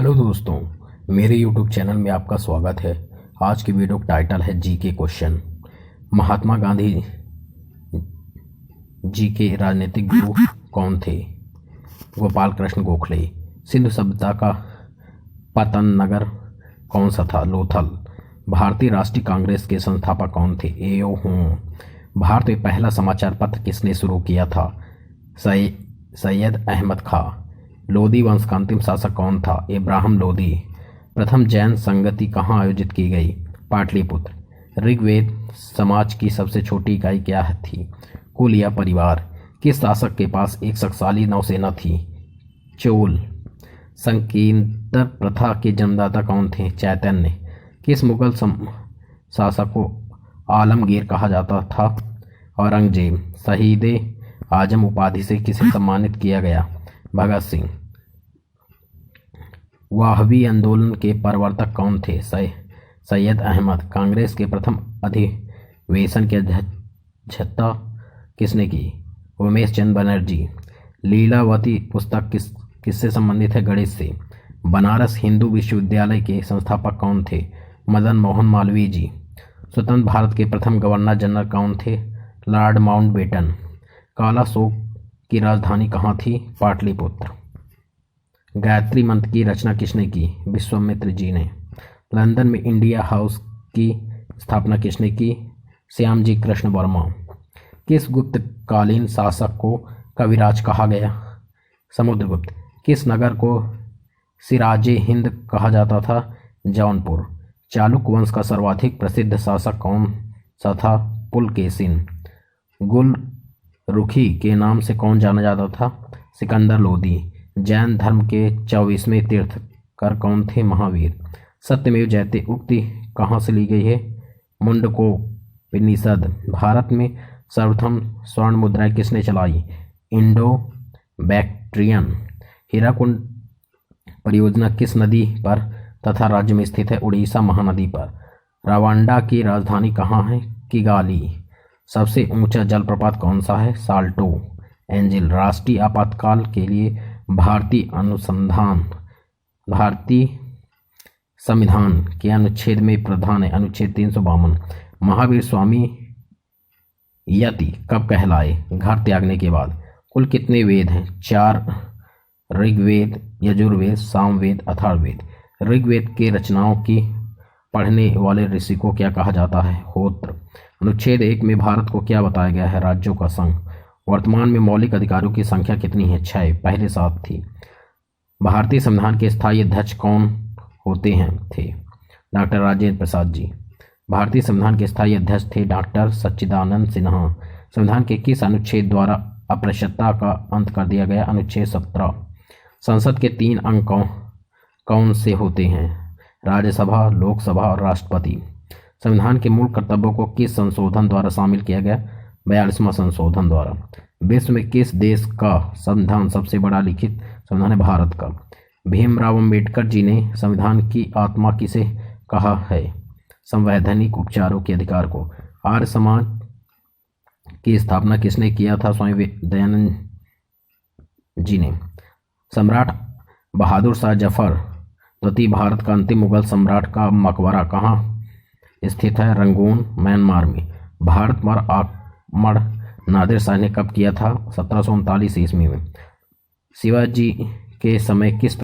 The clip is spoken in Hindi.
हेलो दोस्तों, मेरे यूट्यूब चैनल में आपका स्वागत है। आज की वीडियो का टाइटल है जी के क्वेश्चन। महात्मा गांधी जी के राजनीतिक गुरु कौन थे? गोपाल कृष्ण गोखले। सिंधु सभ्यता का पतन नगर कौन सा था? लोथल। भारतीय राष्ट्रीय कांग्रेस के संस्थापक कौन थे? एओ होम। भारत में पहला समाचार पत्र किसने शुरू किया था? सैयद अहमद खां। लोदी वंश का अंतिम शासक कौन था? इब्राहिम लोदी। प्रथम जैन संगति कहाँ आयोजित की गई? पाटलिपुत्र। ऋग्वेद समाज की सबसे छोटी इकाई क्या थी? कुल या परिवार। किस शासक के पास एक शक्तिशाली नौसेना थी? चोल। संकीर्तन प्रथा के जन्मदाता कौन थे? चैतन्य। किस मुगल शासक को आलमगीर कहा जाता था? औरंगजेब। शहीदे आजम उपाधि से किसे सम्मानित किया गया? भगत सिंह। वाहवी आंदोलन के प्रवर्तक कौन थे? सैयद अहमद। कांग्रेस के प्रथम अधिवेशन की अध्यक्षता किसने की? उमेश चंद्र बनर्जी। लीलावती पुस्तक किससे संबंधित है? गणित से। बनारस हिंदू विश्वविद्यालय के संस्थापक कौन थे? मदन मोहन मालवीय जी। स्वतंत्र भारत के प्रथम गवर्नर जनरल कौन थे? Lord Mountbatten. काला शोक की राजधानी कहाँ थी? पाटलिपुत्र। गायत्री मंत्र की रचना किसने की? विश्वामित्र जी ने। लंदन में इंडिया हाउस की स्थापना किसने की? श्यामजी कृष्ण वर्मा। किस गुप्तकालीन शासक को कविराज कहा गया? समुद्रगुप्त। किस नगर को सिराजे हिंद कहा जाता था? जौनपुर। चालुक्य वंश का सर्वाधिक प्रसिद्ध शासक कौन सा था? पुलकेशिन। गुलरुखी के नाम से कौन जाना जाता था? सिकंदर लोदी। जैन धर्म के 24वें तीर्थंकर कौन थे? महावीर। सत्यमेव जयते उक्ति कहाँ से ली गई है? मुंडकोपनिषद। भारत में सर्वप्रथम स्वर्ण मुद्राएं किसने चलाई? Indo Bactrian. हीराकुंड परियोजना किस नदी पर तथा राज्य में स्थित है? उड़ीसा महानदी पर। रवांडा की राजधानी कहाँ है? किगाली। सबसे ऊंचा जलप्रपात कौन सा है? Salto angel. राष्ट्रीय आपातकाल के लिए भारतीय संविधान के अनुच्छेद में प्रधान है? अनुच्छेद 352। महावीर स्वामी यति कब कहलाए? घर त्यागने के बाद। कुल कितने वेद हैं? 4। ऋग्वेद, यजुर्वेद, सामवेद, अथर्ववेद। ऋग्वेद के रचनाओं की पढ़ने वाले ऋषि को क्या कहा जाता है? होत्र। अनुच्छेद 1 में भारत को क्या बताया गया है? राज्यों का संघ। वर्तमान में मौलिक अधिकारों की संख्या कितनी है? 6। पहले 7 थी। भारतीय संविधान के स्थायी अध्यक्ष कौन होते हैं? थे डॉक्टर राजेंद्र प्रसाद जी। भारतीय संविधान के स्थायी अध्यक्ष थे डॉक्टर सच्चिदानंद सिन्हा। संविधान के किस अनुच्छेद द्वारा अस्पृश्यता का अंत कर दिया गया? अनुच्छेद 17। संसद के 3 अंग कौन से होते हैं? राज्यसभा, लोकसभा और राष्ट्रपति। संविधान के मूल कर्तव्यों को किस संशोधन द्वारा शामिल किया गया? 42वां संशोधन द्वारा। विश्व में किस देश का संविधान सबसे बड़ा लिखित संविधान है? भारत का। भीमराव अंबेडकर जी ने संविधान की आत्मा किसे कहा है? संवैधानिक उपचारों के अधिकार को। आर्य समाज की स्थापना किसने किया था? स्वामी दयानंद जी ने। सम्राट बहादुर शाह जफर द्वितीय भारत का अंतिम मुगल सम्राट का मकबरा कहाँ स्थित है? रंगून, म्यांमार में। भारत पर आक्रमण नादिर शाह ने कब किया था? 1739 ईस्वी में। शिवाजी के समय किस